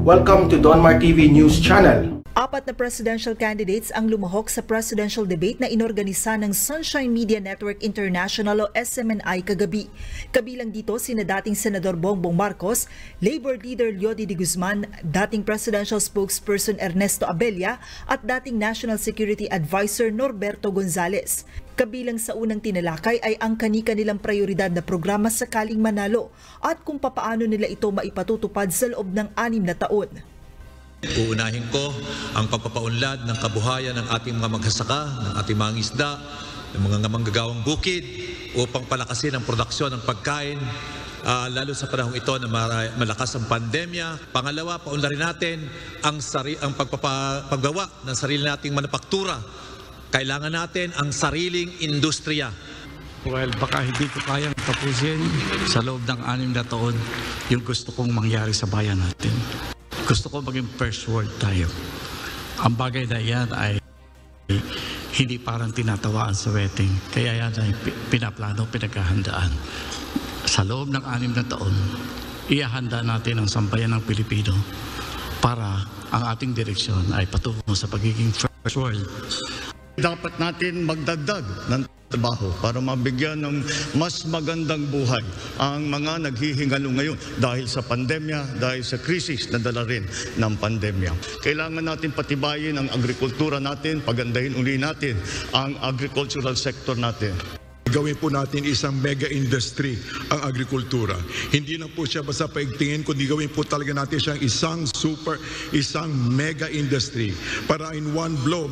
Welcome to Donmar TV News Channel. Apat na presidential candidates ang lumahok sa presidential debate na inorganisa ng Sunshine Media Network International o SMNI kagabi. Kabilang dito sina dating Senador Bongbong Marcos, Labor Leader Leody de Guzman, dating Presidential Spokesperson Ernesto Abella at dating National Security Advisor Norberto Gonzales. Kabilang sa unang tinalakay ay ang kani-kanilang prioridad na programa sakaling manalo at kung papaano nila ito maipatutupad sa loob ng 6 na taon. Uunahin ko ang pagpapaunlad ng kabuhayan ng ating mga magsasaka, ng ating mga isda, ng mga manggagawang bukid upang palakasin ang produksyon ng pagkain, lalo sa panahong ito na malakas ang pandemya. Pangalawa, paunlarin natin ang paggawa ng sarili nating manufaktura. Kailangan natin ang sariling industriya. Well, baka hindi ko kayang tapusin sa loob ng 6 na taon yung gusto kong mangyari sa bayan natin. Gusto ko maging first world tayo. Ang bagay na yan ay hindi parang tinatawaan sa wedding. Kaya yan ay pinaplano, pinaghahandaan. Sa loob ng 6 na taon, iahanda natin ang sambayan ng Pilipino para ang ating direksyon ay patungo sa pagiging first world. Dapat natin magdagdag ng trabaho para mabigyan ng mas magandang buhay ang mga naghihingalo ngayon dahil sa pandemya, dahil sa krisis na dala rin ng pandemya. Kailangan natin patibayin ang agrikultura natin, pagandahin uli natin ang agricultural sector natin. Gawin po natin isang mega industry ang agrikultura. Hindi na po siya basta paigtingin, kundi gawin po talaga natin siyang isang mega industry para in one blow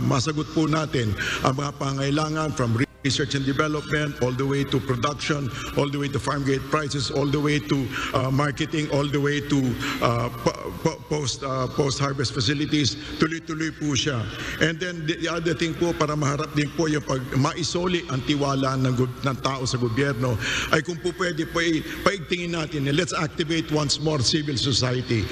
masagot po natin ang mga pangailangan from research and development, all the way to production, all the way to farm gate prices, all the way to marketing, all the way to post-harvest facilities. Tuloy-tuloy po siya. And then the other thing po, para maharap din po yung maisoli ang tiwala ng tao sa gobyerno, ay kung po pwede po paigtingin natin, let's activate once more civil society.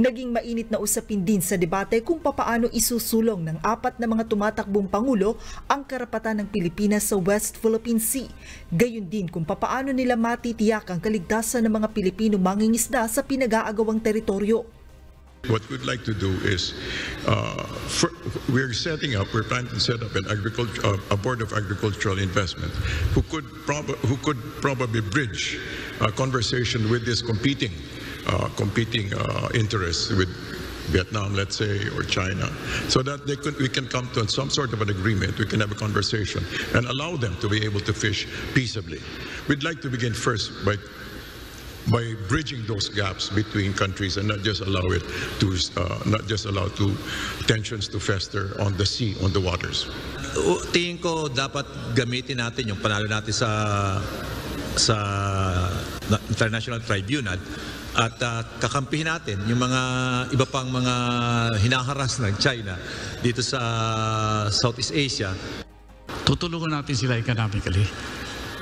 Naging mainit na usapin din sa debate kung papaano isusulong ng 4 na mga tumatakbong pangulo ang karapatan ng Pilipinas sa West Philippine Sea. Gayon din kung papaano nila matitiyak ang kaligtasan ng mga Pilipino mangingisda sa pinag-aagawang teritoryo. What we'd like to do is, we're planning to set up a board of agricultural investment who could probably bridge a conversation with this competing interests with Vietnam, let's say, or China, so that we can come to some sort of an agreement. We can have a conversation and allow them to be able to fish peaceably. We'd like to begin first by bridging those gaps between countries and not just allow tensions to fester on the sea, on the waters. Tingin ko dapat gamitin natin yung panalo natin sa International Tribunal at kakampihin natin yung mga iba pang mga hinaharas ng China dito sa Southeast Asia. Tutulungan natin sila economically.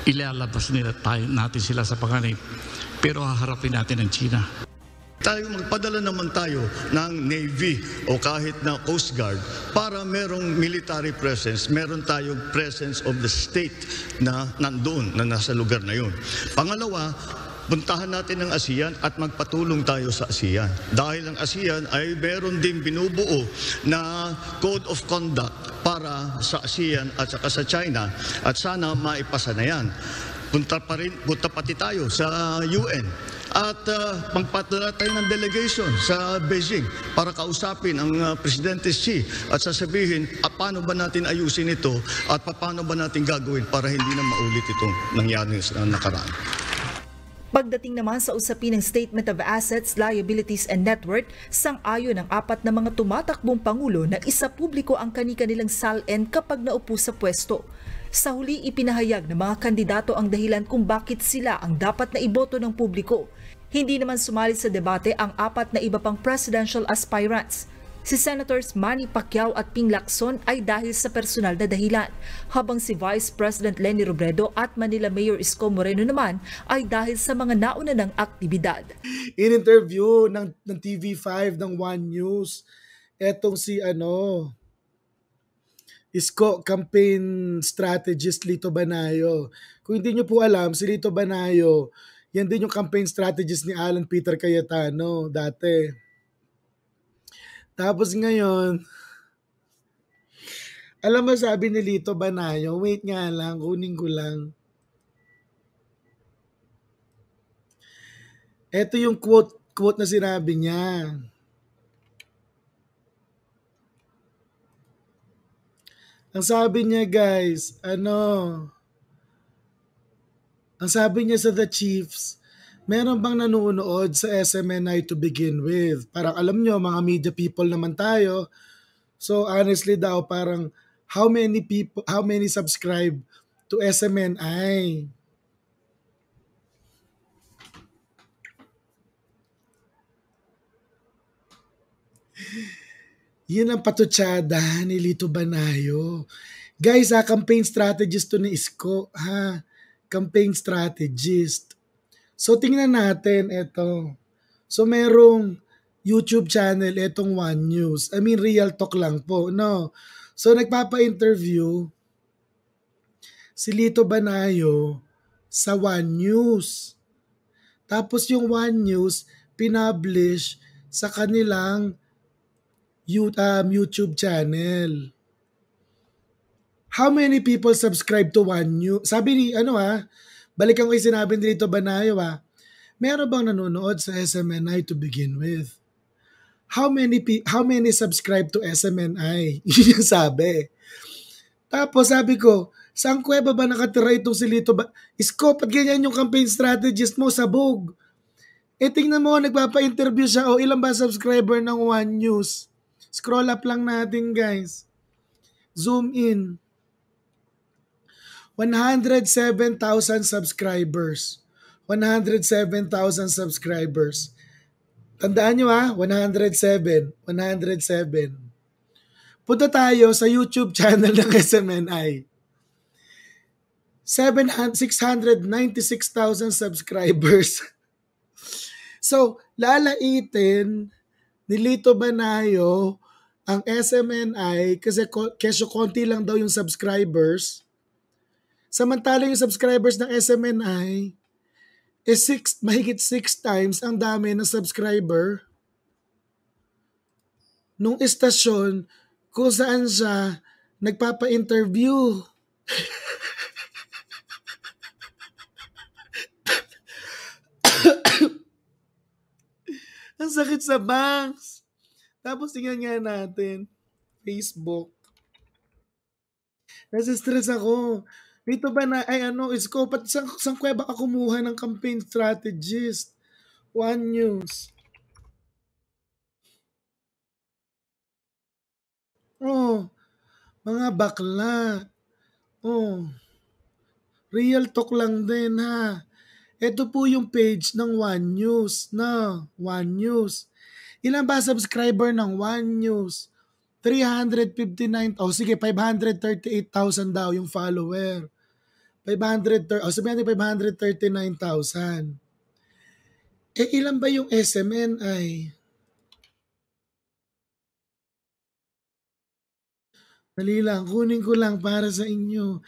Ilalabas natin sila sa panganib. Pero haharapin natin ang China. Magpadala naman tayo ng Navy o kahit na Coast Guard para merong military presence, meron tayong presence of the state na nandoon, na nasa lugar na yun. Pangalawa, puntahan natin ang ASEAN at magpatulong tayo sa ASEAN. Dahil ang ASEAN ay meron din binubuo na code of conduct para sa ASEAN at saka sa China at sana maipasa na yan. Punta pati tayo sa UN at magpadala tayo ng delegation sa Beijing para kausapin ang Presidente Xi at sasabihin paano ba natin ayusin ito at paano ba natin gagawin para hindi na maulit itong nangyari sa nakaraan. Pagdating naman sa usapin ng Statement of Assets, Liabilities and Net Worth, sang-ayon ng 4 na mga tumatakbong pangulo na isa publiko ang kani-kanilang SALN kapag naupo sa pwesto. Sa huli, ipinahayag ng mga kandidato ang dahilan kung bakit sila ang dapat na iboto ng publiko. Hindi naman sumali sa debate ang 4 na iba pang presidential aspirants. Si Senators Manny Pacquiao at Ping Lacson ay dahil sa personal na dahilan, habang si Vice President Leni Robredo at Manila Mayor Isko Moreno naman ay dahil sa mga nauna ng aktibidad. In interview ng TV5 ng One News, etong si Isko campaign strategist Lito Banayo. Kung hindi nyo po alam, si Lito Banayo, Yan din yung campaign strategist ni Alan Peter Cayetano dati. Tapos ngayon, alam mo sabi ni Lito Banayo, wait nga lang, kunin ko lang. Ito yung quote na sinabi niya. Ang sabi niya guys, ang sabi niya sa The Chiefs, meron bang nanonood sa SMNI to begin with? Parang alam nyo, mga media people naman tayo. So honestly daw, parang how many subscribe to SMNI? Yun ang patutsada ni Lito Banayo. Guys, campaign strategist to ni Isko. Campaign strategist. So, tingnan natin ito. So, merong YouTube channel, itong One News. I mean, real talk lang po, no? So, nagpapa-interview si Lito Banayo sa One News. Tapos yung One News, pinublish sa kanilang YouTube channel. How many people subscribe to One News? Sabi ni, balikan ko yung sinabi ni Lito Banayo, meron bang nanonood sa SMNI to begin with? How many subscribe to SMNI? Yun yung sabi. Tapos sabi ko, saan kuweba ba nakatira itong si Lito Isko, pag ganyan yung campaign strategist mo, sabog. Tingnan mo, nagpapa-interview siya, ilan ba subscriber ng One News? Scroll up lang natin guys. Zoom in. 107,000 subscribers. 107,000 subscribers. Tandaan nyo 107. 107. Punta tayo sa YouTube channel ng SMNI. 696,000 subscribers. So, lalaitin ni Lito Banayo ang SMNI kasi kesyo konti lang daw yung subscribers. Samantala yung subscribers ng SMNI mahigit 6 times ang dami ng subscriber nung istasyon kung saan siya nagpapa-interview. Ang sakit sa bangs. Tapos tingnan nga natin, Facebook. Nasa-stress ako. Dito ba na, Isko, pati saan kuweba ka kumuha ng campaign strategist? One News. Mga bakla. Real talk lang din Ito po yung page ng One News One News. Ilan ba subscriber ng One News? 538,000 daw yung follower. 539,000. Ilan ba yung SMNI? Dali lang, kunin ko lang para sa inyo.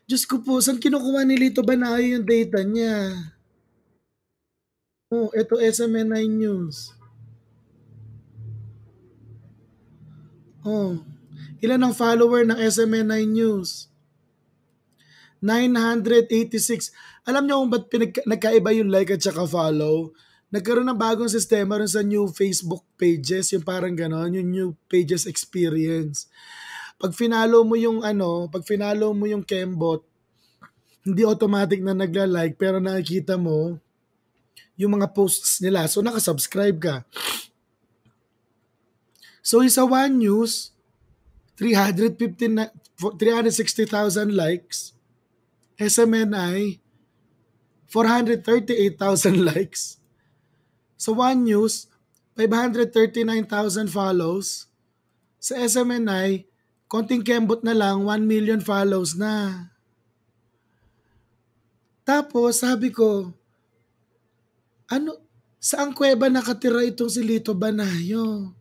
Diyos ko po, saan kinukuha ni Lito Banayo yung data niya? Ito SMNI News. Ilan ang follower ng SMNI News? 986. Alam niyo kung ba't nagkaiba yung like at saka follow? Nagkaroon ng bagong sistema rin sa new Facebook pages, yung parang ganon, yung new pages experience. Pag finalo mo yung Kembot, hindi automatic na nagla-like pero nakikita mo yung mga posts nila. So nakasubscribe ka. So sa One News, 360,000 likes. SMNI, 438,000 likes. Sa One News, 539,000 follows. Sa SMNI, konting kembot na lang, 1 million follows na. Tapos sabi ko, saan kuweba nakatira itong si Lito Banayo?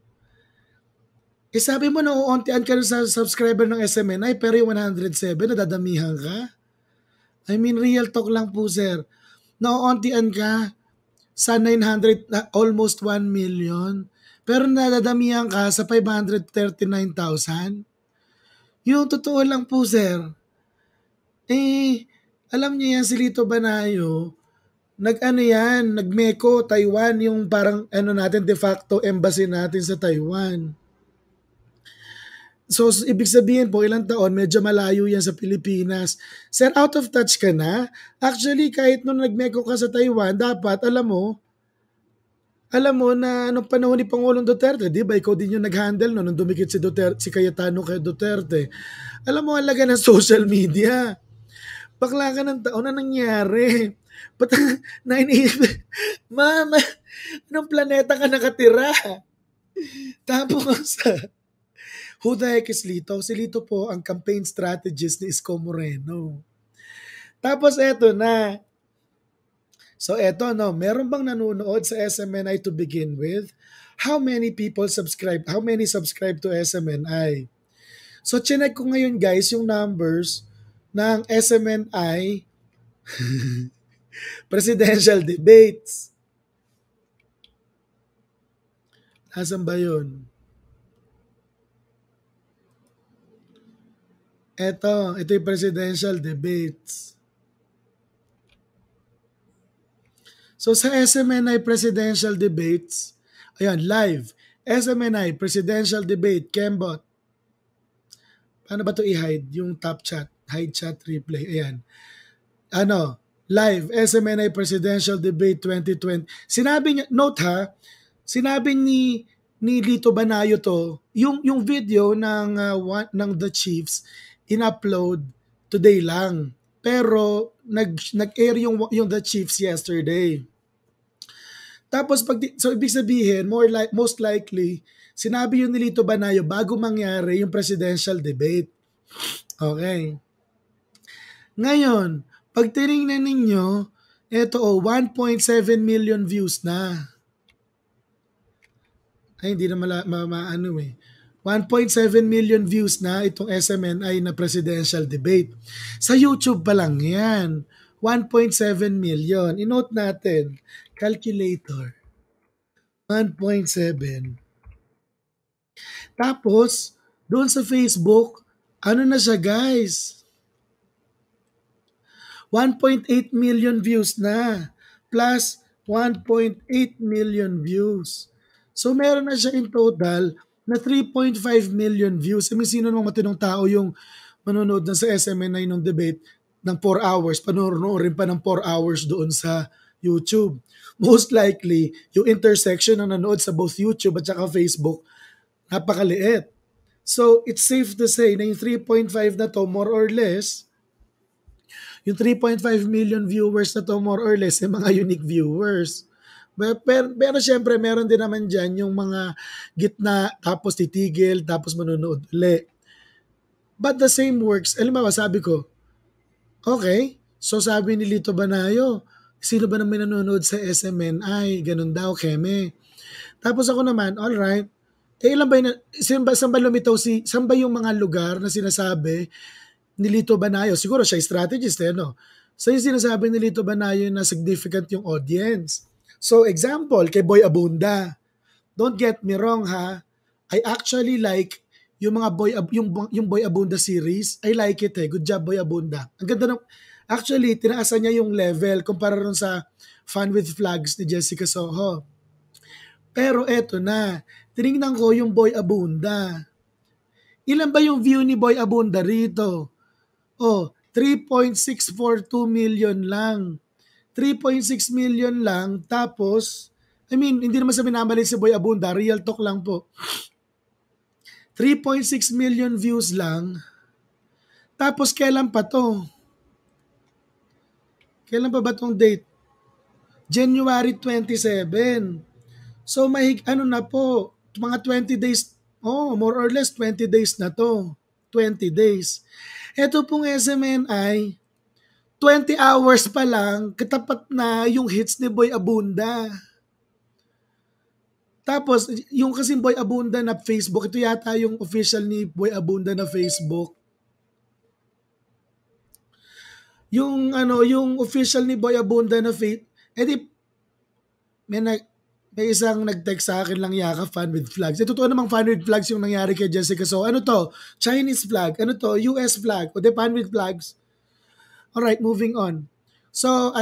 Sabi mo na uuntian ka sa subscriber ng SMNI pero yung 107 nadadamihan ka? I mean, real talk lang po sir. nauuntian ka sa 900, almost 1 million, pero nadadamihan ka sa 539,000. Yung totoo lang po, sir, alam niyo yan, si Lito Banayo, nagmeko Taiwan, yung parang natin de facto embassy natin sa Taiwan. So, ibig sabihin po, ilang taon, medyo malayo yan sa Pilipinas. Sir, out of touch ka na? Actually, kahit nung nagmeko ka sa Taiwan, dapat, alam mo na nung panahon ni Pangulong Duterte, di ba, ikaw din yung nag-handle nung dumikit si Cayetano kay Duterte. Alam mo, halaga ng social media. Bakla ka ng taon na nangyari. Ba't Mama, anong planeta ka nakatira? Tapos, who the heck is Lito? Si Lito po ang campaign strategist ni Isko Moreno. Tapos eto na. So eto meron bang nanonood sa SMNI to begin with? How many subscribe to SMNI? So chinek ko ngayon guys yung numbers ng SMNI presidential debates. Nasaan ba yun? Ito yung presidential debates. So sa SMNI presidential debates, ayan, live. SMNI presidential debate, Kembot. Paano ba ito i-hide? Yung top chat, hide chat replay. Ayan. Live, SMNI presidential debate 2020. Sinabi niya, note ha, sinabi ni Lito Banayo to, yung video ng The Chiefs, in-upload today lang. Pero nag-air yung The Chiefs yesterday. Tapos so ibig sabihin, most likely, sinabi yun ni Lito Banayo bago mangyari yung presidential debate. Okay. Ngayon, pag tinignan ninyo, ito 1.7 million views na. Ay, hindi na 1.7 million views na itong SMNI na presidential debate. Sa YouTube pa lang yan. 1.7 million. I-note natin. Calculator. 1.7. Tapos, doon sa Facebook, na siya guys? 1.8 million views na. Plus 1.8 million views. So, meron na siya in total na 3.5 million views. Sino namang matinong tao yung manonood na sa SMNI nung debate ng 4 hours, panoorin pa ng 4 hours doon sa YouTube. Most likely, yung intersection ng nanood sa both YouTube at saka Facebook, napakaliit. So, it's safe to say na yung 3.5 na to, more or less, yung 3.5 million viewers na to, more or less, yung mga unique viewers. Pero syempre, meron din naman dyan yung mga gitna, tapos titigil, tapos manonood ulit. But the same works. Alam mo, sabi ko, okay, so sabi ni Lito Banayo, sino ba naman nanonood sa SMNI? Ganun daw, Keme. Tapos ako naman, alright, ilan ba saan ba lumitaw saan ba yung mga lugar na sinasabi ni Lito Banayo? Siguro siya strategist, no? So yung sinasabi ni Lito Banayo na significant yung audience. So example, kay Boy Abunda. Don't get me wrong ha, I actually like yung mga yung Boy Abunda series. I like it Good job Boy Abunda. Ang ganda ng actually tinaasan niya yung level kumpara ron sa Fun with Flags ni Jessica Soho. Pero eto na, tinignan ko yung Boy Abunda. Ilan ba yung view ni Boy Abunda rito? 3.642 million lang. 3.6 million lang, tapos, hindi naman sa minamalit si Boy Abunda, real talk lang po. 3.6 million views lang, tapos kailan pa to? Kailan pa ba tong date? January 27. So, na po, mga 20 days, more or less 20 days na to. 20 days. Ito pong SMNI, 20 hours pa lang, katapat na yung hits ni Boy Abunda. Tapos, yung kasing Boy Abunda na Facebook, ito yata yung official ni Boy Abunda na Facebook. yung official ni Boy Abunda na faith, edi may isang nag-text sa akin lang yaka, fan with flags. Totoo namang fan with flags yung nangyari kay Jessica. So ano to? Chinese flag? Ano to? US flag? O de fan with flags? Alright, moving on. So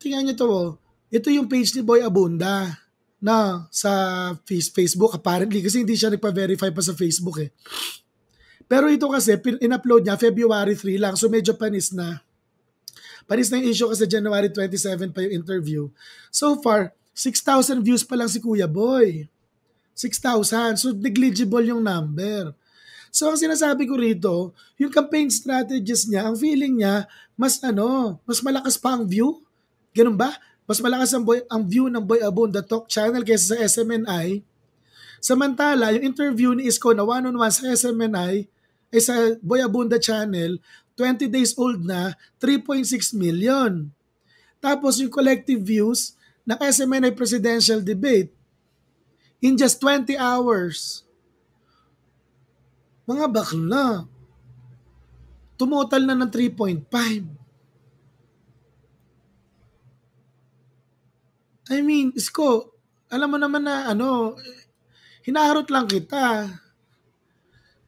tingnan nyo to. Ito yung page ni Boy Abunda na sa Facebook apparently kasi hindi siya nagpa-verify pa sa Facebook eh. Pero ito kasi in-upload niya February 3 lang, so medyo panis na. Panis na yung issue kasi January 27 pa yung interview. So far, 6,000 views pa lang si Kuya Boy. 6,000. So negligible yung number. So ang sinasabi ko rito, yung campaign strategies niya, ang feeling niya, mas malakas pa ang view. Ganun ba? Mas malakas ang view ng Boy Abunda Talk Channel kaysa sa SMNI. Samantala, yung interview ni Isko na one-on-one sa SMNI ay sa Boy Abunda Channel, 20 days old na, 3.6 million. Tapos yung collective views ng SMNI presidential debate in just 20 hours. Mga bakla. Tumotal na ng 3.5. I mean, Isko, alam mo naman na hinaharot lang kita.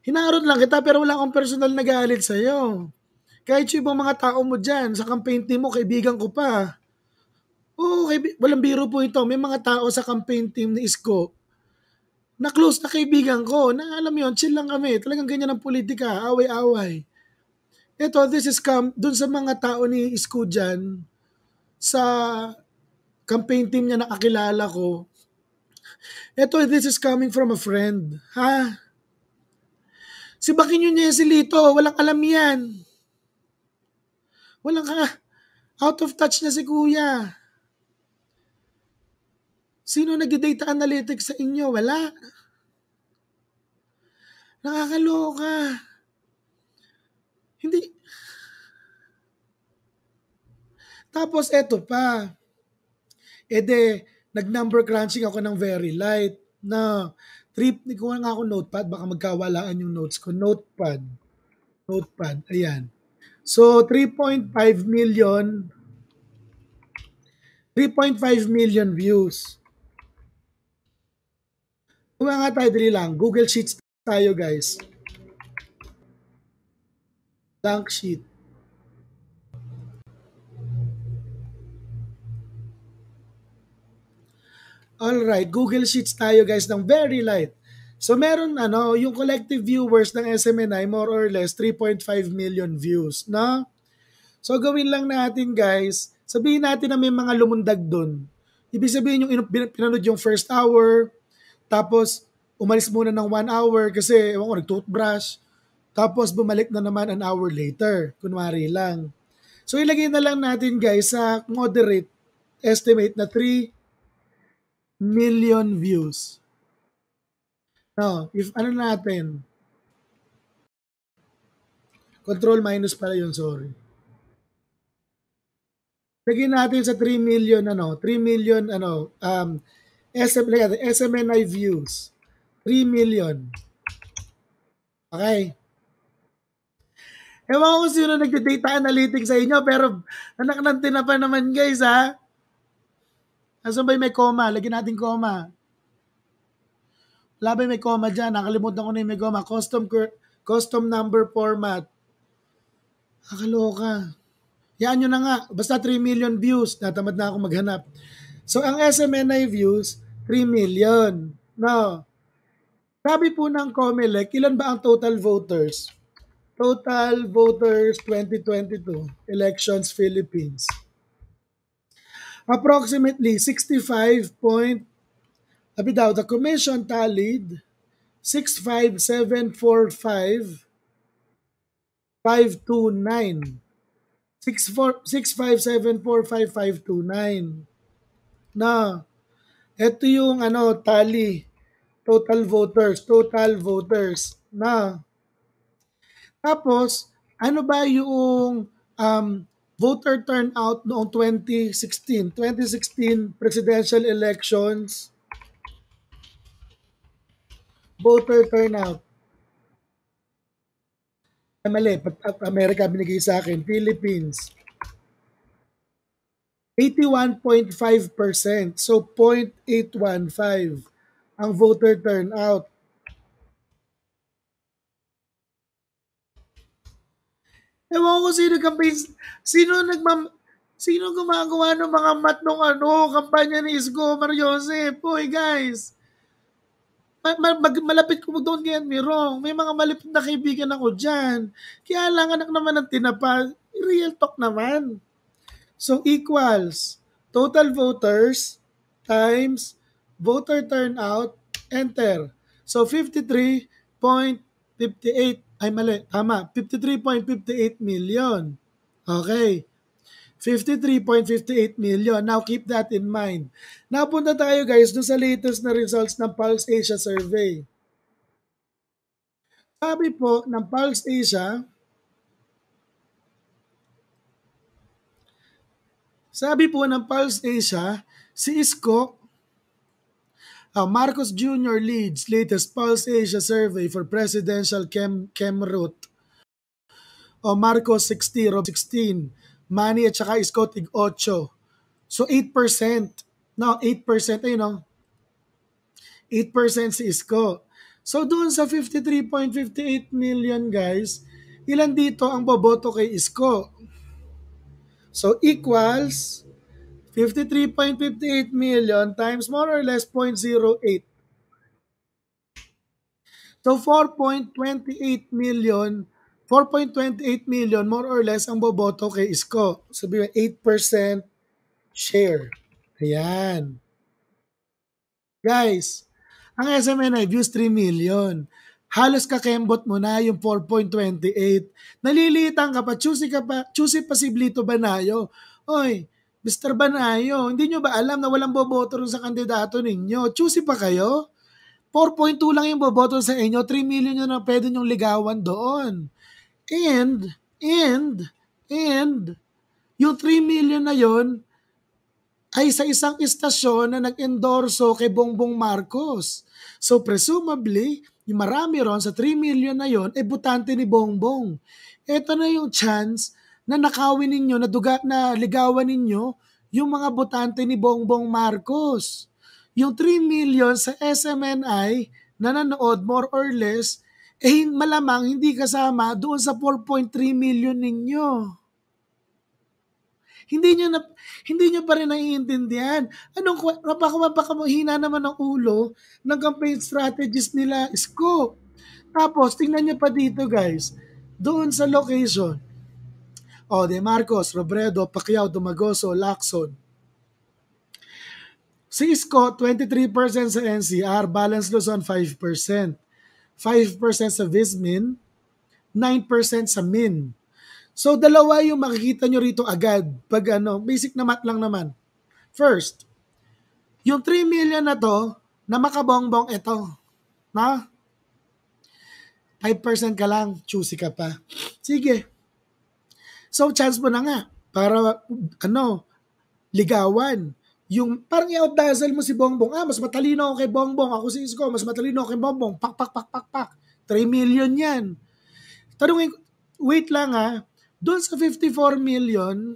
Hinarot lang kita pero wala akong personal na galit sa'yo. Kahit yung ibang mga tao mo dyan, sa campaign team mo, kaibigan ko pa. Oo, walang biro po ito. May mga tao sa campaign team ni Isko na close na kaibigan ko. Na alam mo yun, chill lang kami. Talagang ganyan ang politika, away-away. Ito, this is dun sa mga tao ni Isko dyan, sa campaign team niya na kakilala ko. Ito, this is coming from a friend. Ha? Si Baquinho niya si Lito, walang alam yan. Out of touch na si Kuya. Sino nag-data analytics sa inyo? Wala. Nakakaloka. Hindi. Tapos eto pa. Nag-number crunching ako ng very light na hindi ko nga ako notepad, baka magkawalaan yung notes ko. Notepad, ayan. So, 3.5 million views. Kung nga tayo, dali lang. Google Sheets tayo, guys. Blank sheet. Alright, Google Sheets tayo, guys, ng very light. So meron yung collective viewers ng SMNI more or less 3.5 million views, no? So gawin lang natin, guys, sabihin natin na may mga lumundag doon. Ibig sabihin yung pinanood yung first hour, tapos umalis muna ng 1 hour kasi nag-toothbrush, tapos bumalik na naman an hour later, kunwari lang. So ilagay na lang natin, guys, sa moderate estimate na 3 million views. No, if natin, control minus pala yun, sorry. Lagyan natin sa 3 million, SMNI views. 3 million. Okay. Ewan ko kung sino nag-data analytics sa inyo, pero anak ng tinapa naman, guys, ha? Asan ba may comma? Lagyan natin comma. Wala ba may comma dyan? Nakalimutan ko na yung may comma. Custom number format. Nakaloka. Yan nyo na nga. Basta 3 million views. Natamad na ako maghanap. So, ang SMNI views, 3 million. Now, sabi po ng COMELEC, ilan ba ang total voters? Total voters 2022. Elections Philippines. Approximately 65. The commission tallied 65745 529. 65745 529. Na, ito yung tally. Total voters. Na, tapos, ano ba yung voter turnout noong 2016? 2016 presidential elections. Voter turnout. Mali, Amerika binigay sa akin. Philippines. 81.5%. So, 0.815 ang voter turnout. Ewan ko sino gumagawa ng mga mat nung kampanya ni Isko Mariosep. Hoy guys, malapit ko doon kay Admirong. May mga malapit na kaibigan ako dyan. Kaya lang anak naman ng tinapa. Real talk naman. So equals total voters times voter turnout, enter. So 53.58, ay mali, tama, 53.58 million. Okay. 53.58 million. Now keep that in mind. Napunta tayo guys dun sa latest na results ng Pulse Asia survey. Sabi po ng Pulse Asia, si Isko Marcos Jr. leads latest Pulse Asia survey for presidential chem route. Marcos 60, Rob 16, Manny at saka Isko tig 8. So 8%. No, 8%, 8% si Isko. So doon sa 53.58 million guys, ilan dito ang boboto kay Isko? So equals 53.58 million times more or less 0.08. So 4.28 million more or less ang boboto kay Isko. Sabi mo 8% share. Ayan. Guys, ang SMNI views 3 million. Halos kakembot mo na yung 4.28. Nalilitan ka pa, choosy pa si Blito Banayo. Oy, Mr. Banayo, hindi nyo ba alam na walang boboto rin sa kandidato ninyo? Choosy pa kayo? 4.2 lang yung boboto sa inyo, 3 million yun na pwede nyong ligawan doon. And, yung 3 million na yon ay sa isang istasyon na nag-endorso kay Bongbong Marcos. So presumably, yung marami ron sa 3 million na yon ay butante ni Bongbong. Ito na yung chance na nakawin ninyo, na ligawan ninyo yung mga botante ni Bongbong Marcos. Yung 3 million sa SMNI na nanood more or less, malamang hindi kasama doon sa 4.3 million ninyo. Hindi nyo pa rin naiintindihan. Napakahina naman ng ulo ng campaign strategies nila, Isko. Tapos, tingnan nyo pa dito guys, doon sa location, De Marcos, Robredo, Pacquiao, Dumagoso, Lacson. Si Isko, 23% sa NCR, Balance Luzon 5%. 5% sa Vismin, 9% sa Min. So, dalawa yung makikita nyo rito agad. Pag basic na math lang naman. First, yung 3 million na to, na makabongbong ito. Na? 5% ka lang, choosy ka pa. Sige. So, chance mo na nga para, ligawan. Yung, parang i-outdazzle mo si Bongbong. Mas matalino ako kay Bongbong. Ako si Isko, mas matalino ako kay Bongbong. Pak. 3 million yan. Tanungin, wait lang doon sa 54 million,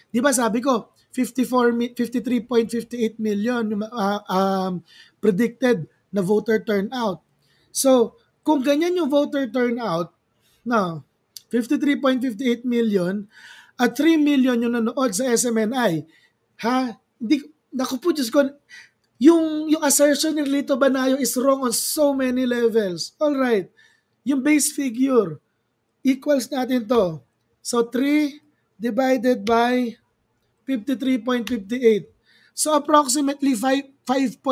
di ba sabi ko, 53.58 million predicted na voter turnout. So, kung ganyan yung voter turnout, 53.58 million at 3 million yung nanood sa SMNI, naku po, Diyos ko, yung assertion ni Lito Banayo is wrong on so many levels. Alright, yung base figure, equals natin to. So, 3 divided by 53.58. So, approximately 5.5%.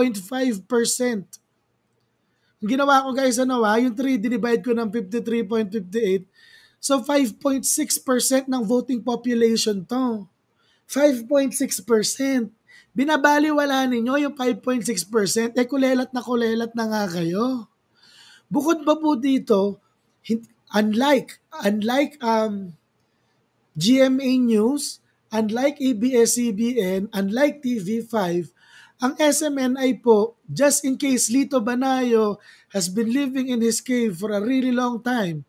Ang ginawa ko guys, yung 3 dinivide ko ng 53.58. So, 5.6% ng voting population to. 5.6%. Binabaliwala ninyo yung 5.6%. Kulelat na nga kayo. Bukod pa po dito, unlike GMA News, unlike ABS-CBN, unlike TV5, Ang SMNI po, just in case Lito Banayo has been living in his cave for a really long time,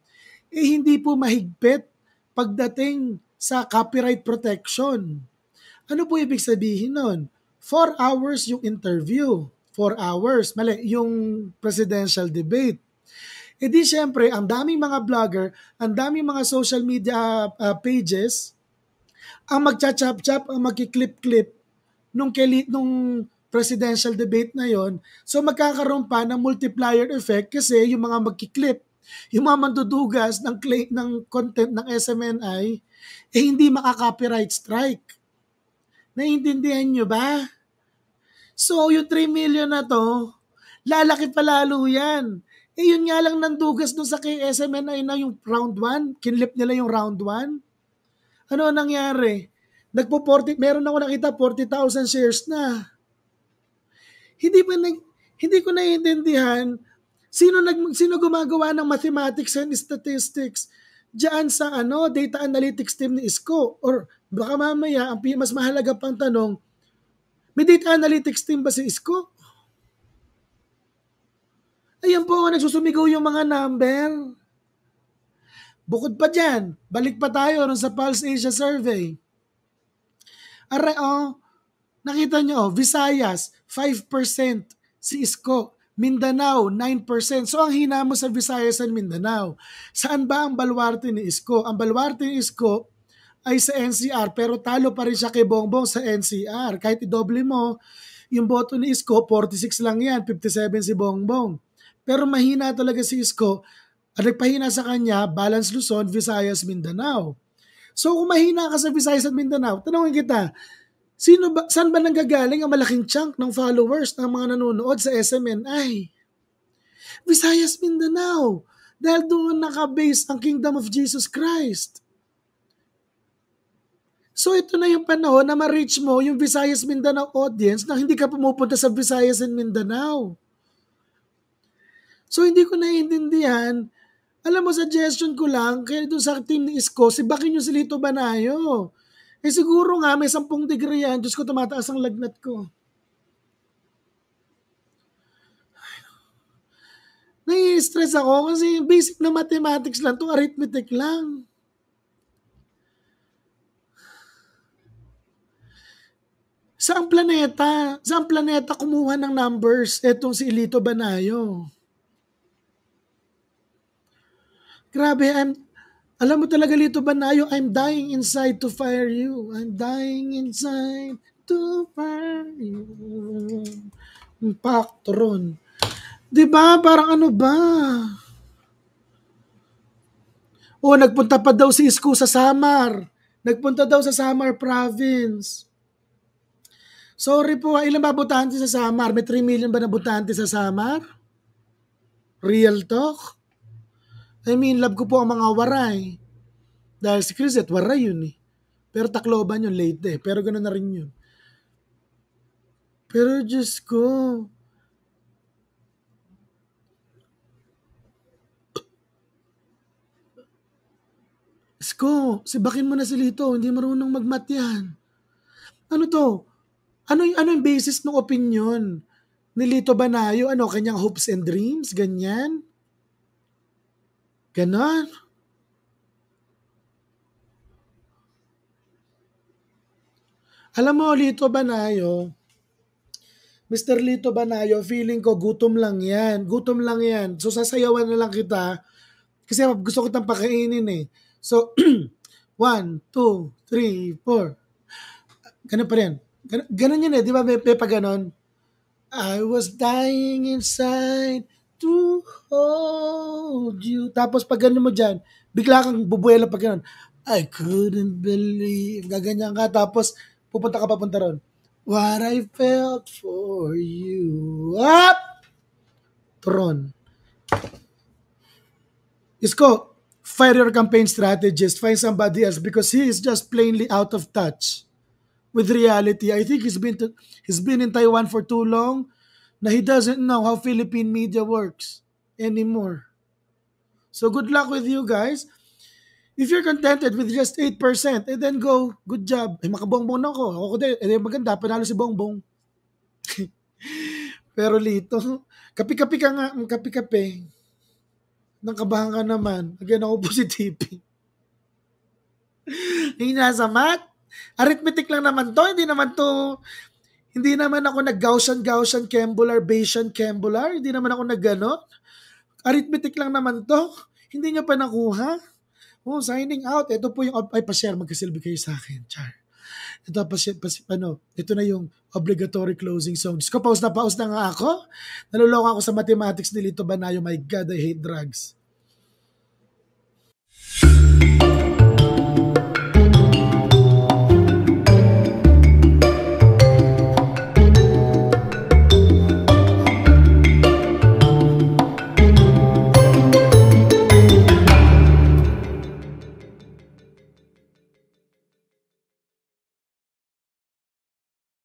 hindi po mahigpit pagdating sa copyright protection. Ano po ibig sabihin nun? 4 hours yung interview. 4 hours, mali, yung presidential debate. E di syempre, ang daming mga vlogger, ang daming mga social media pages, ang magcha-chop-chop, ang magki-clip-clip nung presidential debate na yon. So magkakaroon pa ng multiplier effect kasi yung mga magki-clip, yung mga mandudugas ng content ng SMNI, hindi maka-copyright strike. Naiintindihan nyo ba? So yung 3 million na to, lalaki pa lalo yan. Yun nga lang nandugas dun sa SMNI na yung round 1, kinlip nila yung round 1. Ano nangyari? Meron ako nakita 40,000 shares na. Hindi ko naiintindihan sino gumagawa ng mathematics and statistics diyan sa data analytics team ni Isko, or baka mamaya ang mas mahalaga pang tanong, may data analytics team ba si Isko? Ayan po, nagsusumigaw yung mga number. Bukod pa dyan, balik pa tayo ron sa Pulse Asia Survey. Nakita nyo, Visayas, 5% si Isko. Mindanao, 9%. So ang hina mo sa Visayas and Mindanao. Saan ba ang baluarte ni Isko? Ang baluarte ni Isko ay sa NCR, pero talo pa rin siya kay Bongbong sa NCR. Kahit idoble mo, yung boto ni Isko, 46 lang yan, 57 si Bongbong. Pero mahina talaga si Isko. At nagpahina sa kanya, Balance Luzon, Visayas, Mindanao. So kung mahina ka sa Visayas at Mindanao, tanongin kita, saan ba nanggagaling ang malaking chunk ng followers ng mga nanonood sa SMNI? Visayas, Mindanao. Dahil doon nakabase ang Kingdom of Jesus Christ. So ito na yung panahon na ma-reach mo yung Visayas, Mindanao audience na hindi ka pumupunta sa Visayas and Mindanao. So hindi ko naiintindihan. Alam mo, suggestion ko lang, kaya doon sa team ni Isko, sibakin nyo si Lito Banayo. Siguro nga, may 10 degree yan. Diyos ko, tumataas ang lagnat ko. Nai-stress ako kasi basic na mathematics lang, itong arithmetic lang. Saang planeta kumuha ng numbers etong si Lito Banayo? Grabe, alam mo talaga Lito Banayo, I'm dying inside to fire you. I'm dying inside to fire you. Impacto ron. Diba? Parang ano ba? Nagpunta pa daw si Isko sa Samar. Nagpunta daw sa Samar Province. Sorry po, ilan ba botante sa Samar? May 3 million ba na botante sa Samar? Real talk? I mean, love ko po ang mga waray. Dahil si Crisette, waray yun eh. Pero Tacloban yun, late eh. Pero gano'n na rin yun. Pero Diyos ko. Isko, sibakin mo na si Lito. Hindi marunong magmat yan. Ano to? Ano yung basis ng opinion ni Lito Banayo? Kanyang hopes and dreams? Ganyan? Ganon. Alam mo, Lito Banayo, Mr. Lito Banayo, feeling ko gutom lang yan. Gutom lang yan. So sasayawan na lang kita kasi gusto kitang pakainin eh. So, 1, 2, 3, 4. Ganun pa rin. Ganun yun eh. Di ba may pa ganon? I was dying inside to hold you. Tapos pag gano'n mo dyan, bigla kang bubuela pag gano'n. I couldn't believe. Gaganyan ka. Tapos pupunta ka papunta ron. What I felt for you. Up! Tron. Isko, fire your campaign strategist. Find somebody else because he is just plainly out of touch with reality. I think he's been in Taiwan for too long na he doesn't know how Philippine media works anymore. So good luck with you guys. If you're contented with just 8%, then go. Good job. Makabongbong na ako. Ako din. Maganda. Panalo si Bongbong. Pero Lito, kapi-kapi ka nga, kapi-kapi. Nang kabahan ka naman. Again ako po si TP. Hindi nasa math. Arithmetic lang naman to. Hindi naman ako nag-Gaussian, Kembular, Bayesian, Kembular. Hindi naman ako nag-ganon. Arithmetic lang naman to. Hindi nyo pa nakuha. Oh, signing out. Ito po yung, ay pa-share, magkasilbi kayo sa akin. Char. Ito na yung obligatory closing song. Diyos ko, pause na nga ako. Naluloko ako sa mathematics ni Lito Banayo. My God, I hate drugs.